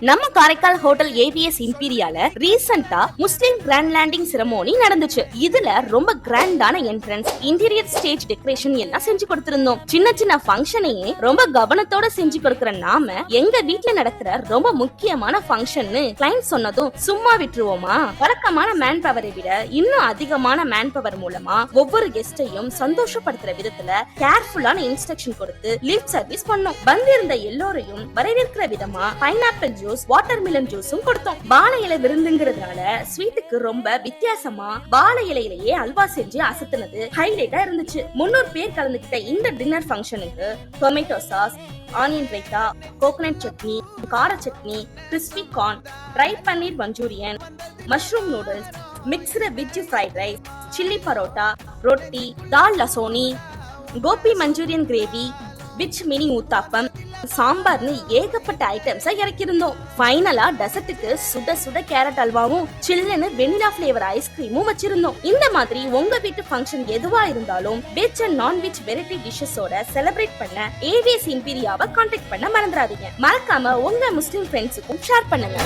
நம்ம Karaikal hotel AVS இம்பீரியால ரீசெண்டா முஸ்லிம் grand landing ceremony நடந்துச்சு. இதுல ரொம்ப கிராண்டான என்ட்ரன்ஸ், இன்டீரியர் ஸ்டேஜ் டெக்கரேஷன் எல்லாம் செஞ்சு கொடுத்திருந்தோம். சின்ன சின்ன ஃபங்க்ஷனையே ரொம்ப கவனத்தோட செஞ்சு கொடுக்கிற நாம எங்க வீட்டுல நடக்கிற ரொம்ப முக்கியமான ஃபங்க்ஷன்னு கிளைண்ட் சொன்னதும் சும்மா விட்டுருவோமா? வழக்கமான மேன் பவரை விட இன்னும் அதிகமான மேன் பவர் மூலமா ஒவ்வொரு கெஸ்டையும் சந்தோஷப்படுத்துற விதத்துல கேர்ஃபுல்லான இன்ஸ்ட்ரக்ஷன் கொடுத்து லிஃப்ட் சர்வீஸ் பண்ணோம். வந்திருந்த எல்லோரையும் வரவேற்கிற விதமா பைனாப்பிள் ஜூஸ், வாட்டர்மெலன் ஜூஸும் கொடுத்தோம். வாழை இலை விருந்துங்கிறதுனால ஸ்வீட்டுக்கு ரொம்ப வித்தியாசமா வாழை இலையிலேயே அல்வா செஞ்சு அசத்துனது ஹைலைட்டா இருந்துச்சு. 300 பேர் கலந்துகிட்ட இந்த டின்னர் ஃபங்க்ஷனுக்கு tomato sauce, onion raita, coconut chutney, கார chutney, crispy corn, dry paneer Manchurian, mushroom noodles, mixed veg fried rice, chilli parotta, ரொட்டி, தால் லசோனி, கோபி மஞ்சூரியன் கிரேவி, விச் மினி ஊத்தாப்பம், சாம்பார்னு ஏகப்பட்ட ஐட்டம்ஸ் இறக்கிருந்தோம். ஃபைனலா டெசர்ட்டுக்கு சுட சுட கேரட் அல்வாவும் சில்லுன்னு வெனிலா ஃபிளேவர் ஐஸ்கிரீமும் வச்சிருந்தோம். இந்த மாதிரி உங்க வீட்டு ஃபங்க்ஷன் எதுவா இருந்தாலும் வெஜ் அண்ட் நான்வெஜ் வெரைட்டி டிஷஸோட செலிப்ரேட் பண்ண ஏவிஎஸ் இம்பீரியாவை கான்டாக்ட் பண்ண மறந்துடாதீங்க. மறக்காம உங்க முஸ்லிம் ஃப்ரெண்ட்ஸுக்கும் ஷேர் பண்ணுங்க.